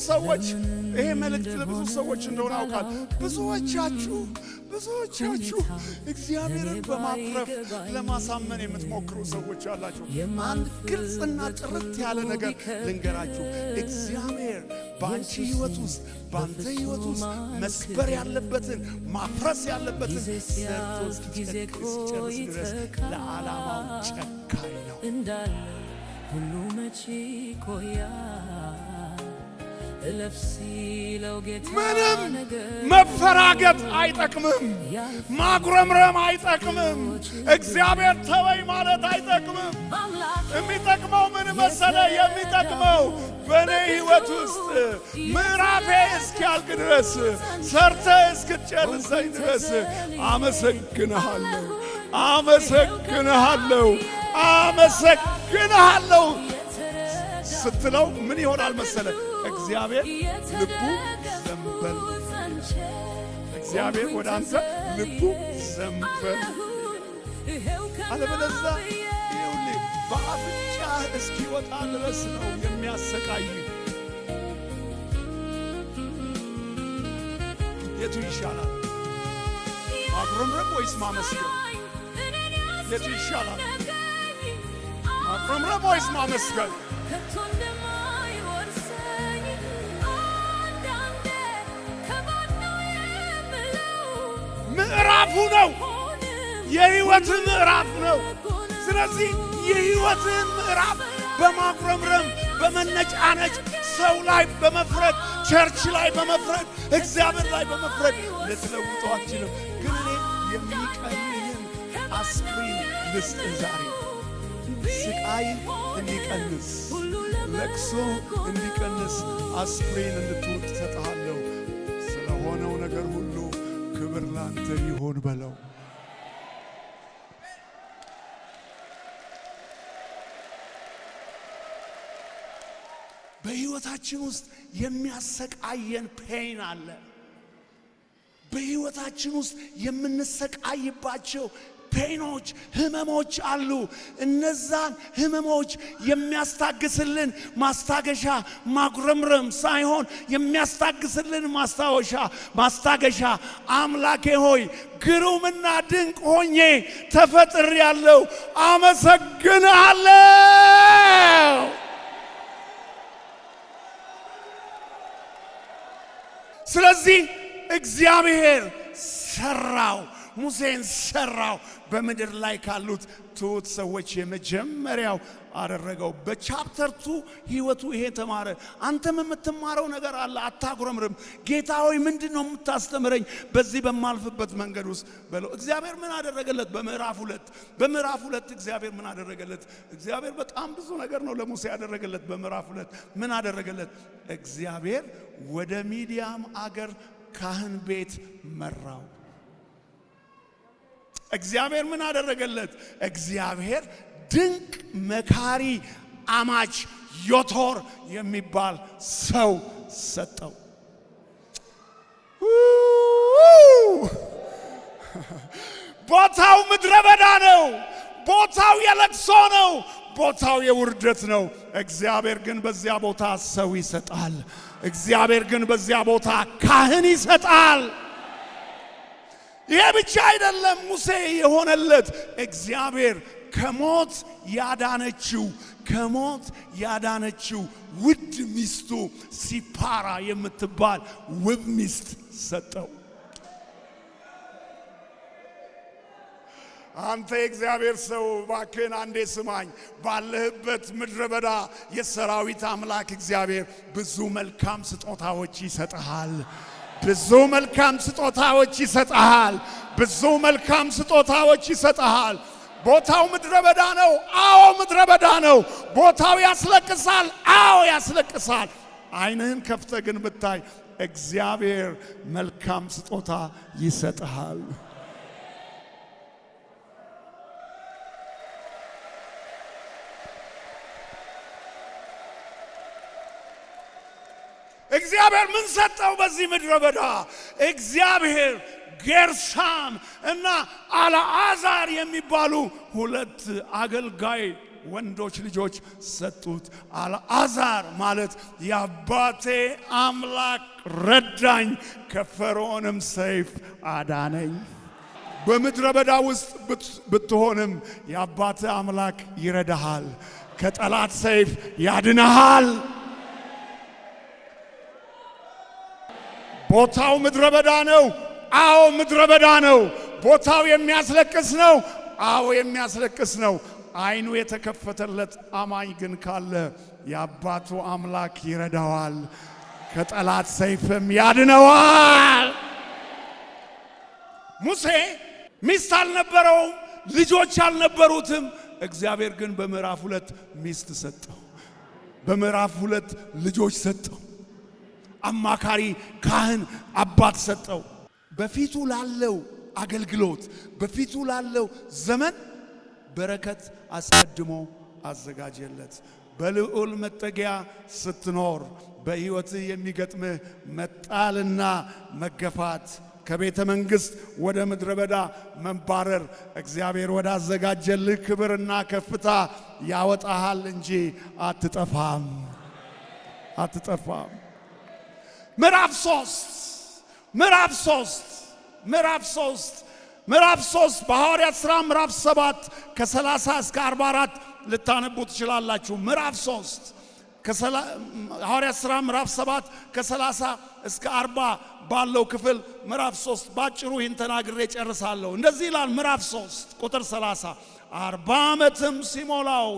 ሰዎች ይሄ መልእክት ለብዙ ሰዎች እንደሆነ አውቃል። ብዙዎቻችሁ እግዚአብሔርን በማፍረፍ ለማሳመን የምትሞክሩ ሰዎች አላችሁ። አንድ ግልጽና ጥርት ያለ ነገር ልንገራችሁ። እግዚአብሔር በአንቺ ሕይወት ውስጥ በአንተ ሕይወት ውስጥ መስበር ያለበትን ማፍረስ ያለበትን ሰርቶ እስኪጨርስ ድረስ ለዓላማው ጨካኝ ነው። እንዳለ ሁሉ መቼ ቆያ ምንም መፈራገጥ አይጠቅምም። ማጉረምረም አይጠቅምም። እግዚአብሔር ተወኝ ማለት አይጠቅምም። የሚጠቅመው ምን መሰለ? የሚጠቅመው በእኔ ሕይወት ውስጥ ምዕራፌ እስኪያልቅ ድረስ ሰርተ እስክትጨርሰኝ ድረስ አመሰግንሃለሁ ስትለው ምን ይሆናል መሰለ? እግዚአብሔር ልቡ ዘንበል። እግዚአብሔር ወደ አንተ ልቡ ዘንበል። አለበለዚያ ይኸውልህ በአፍንጫ እስኪወጣ ድረስ ነው የሚያሰቃይ። የቱ ይሻላል? ማጉረምረም ወይስ ማመስገን? የቱ ይሻላል? ማጉረምረም ወይስ ማመስገን? ምዕራፉ ነው፣ የሕይወት ምዕራፍ ነው። ስለዚህ የሕይወትን ምዕራፍ በማጉረምረም በመነጫነጭ ሰው ላይ በመፍረድ ቸርች ላይ በመፍረድ እግዚአብሔር ላይ በመፍረድ ልትለውጠው አትችልም። ግን እኔ የሚቀልህን አስፕሪን ልስጥህ ዛሬ። ስቃይ እንዲቀንስ፣ ለቅሶ እንዲቀንስ አስፕሪን እንድትውጥ እሰጥሃለሁ። ስለሆነው ነገር ሁሉ ክብር ላንተ ይሁን በለው። በሕይወታችን ውስጥ የሚያሰቃየን ፔን አለ። በሕይወታችን ውስጥ የምንሰቃይባቸው ፔኖች፣ ህመሞች አሉ። እነዛን ህመሞች የሚያስታግስልን ማስታገሻ ማጉረምረም ሳይሆን የሚያስታግስልን ማስታገሻ አምላኬ ሆይ ግሩምና ድንቅ ሆኜ ተፈጥሬአለሁ፣ አመሰግንሃለሁ። ስለዚህ እግዚአብሔር ሰራው፣ ሙሴን ሰራው። በምድር ላይ ካሉት ትሑት ሰዎች የመጀመሪያው አደረገው። በቻፕተር 2 ሕይወቱ ይሄ ተማረ። አንተም የምትማረው ነገር አለ። አታጉረምርም። ጌታ ሆይ ምንድነው የምታስተምረኝ በዚህ በማልፍበት መንገድ ውስጥ በለው። እግዚአብሔር ምን አደረገለት? በምዕራፍ 2 እግዚአብሔር ምን አደረገለት? እግዚአብሔር በጣም ብዙ ነገር ነው ለሙሴ ያደረገለት። በምዕራፍ 2 ምን አደረገለት? እግዚአብሔር ወደ ሚዲያም አገር ካህን ቤት መራው። እግዚአብሔር ምን አደረገለት? እግዚአብሔር ድንቅ መካሪ አማች ዮቶር የሚባል ሰው ሰጠው። ቦታው ምድረ በዳ ነው። ቦታው የለቅሶ ነው። ቦታው የውርደት ነው። እግዚአብሔር ግን በዚያ ቦታ ሰው ይሰጣል። እግዚአብሔር ግን በዚያ ቦታ ካህን ይሰጣል። ይሄ ብቻ አይደለም ሙሴ የሆነለት። እግዚአብሔር ከሞት ያዳነችው ውድ ሚስቱ ሲፓራ የምትባል ውብ ሚስት ሰጠው። አንተ የእግዚአብሔር ሰው ባክህን አንዴ ስማኝ። ባለህበት ምድረ በዳ የሰራዊት አምላክ እግዚአብሔር ብዙ መልካም ስጦታዎች ይሰጥሃል። ብዙ መልካም ስጦታዎች ይሰጥሃል። ቦታው ምድረ በዳ ነው። አዎ ምድረ በዳ ነው። ቦታው ያስለቅሳል። አዎ ያስለቅሳል። ዓይንህን ከፍተህ ግን ብታይ እግዚአብሔር መልካም ስጦታ ይሰጥሃል። እግዚአብሔር ምን ሰጠው በዚህ ምድረ በዳ? እግዚአብሔር ጌርሳም እና አልዓዛር የሚባሉ ሁለት አገልጋይ ወንዶች ልጆች ሰጡት። አልዓዛር ማለት የአባቴ አምላክ ረዳኝ፣ ከፈርዖንም ሰይፍ አዳነኝ። በምድረ በዳ ውስጥ ብትሆንም የአባቴ አምላክ ይረዳሃል፣ ከጠላት ሰይፍ ያድነሃል። ቦታው ምድረ በዳ ነው። አዎ ምድረ በዳ ነው። ቦታው የሚያስለቅስ ነው። አዎ የሚያስለቅስ ነው። አይኑ የተከፈተለት አማኝ ግን ካለ የአባቱ አምላክ ይረዳዋል፣ ከጠላት ሰይፍም ያድነዋል። ሙሴ ሚስት አልነበረውም፣ ልጆች አልነበሩትም። እግዚአብሔር ግን በምዕራፍ 2 ሚስት ሰጠው፣ በምዕራፍ 2 ልጆች ሰጠው፣ አማካሪ ካህን አባት ሰጠው። በፊቱ ላለው አገልግሎት በፊቱ ላለው ዘመን በረከት አስቀድሞ አዘጋጀለት። በልዑል መጠጊያ ስትኖር በሕይወት የሚገጥምህ መጣልና መገፋት፣ ከቤተ መንግሥት ወደ ምድረ በዳ መንባረር እግዚአብሔር ወዳዘጋጀልህ ክብርና ከፍታ ያወጣሃል እንጂ አትጠፋም፣ አትጠፋም። ምዕራፍ 3 በሐዋርያት ሥራ ምዕራፍ 7 ከ30 እስከ 44 ልታነቡ ትችላላችሁ። ምዕራፍ 3 ሐዋርያት ሥራ ምዕራፍ 7 ከ30 እስከ 40 ባለው ክፍል ምዕራፍ 3 ባጭሩ ይህን ተናግሬ ጨርሳለሁ። እንደዚህ ይላል ምዕራፍ 3 ቁጥር 30 40 ዓመትም ሲሞላው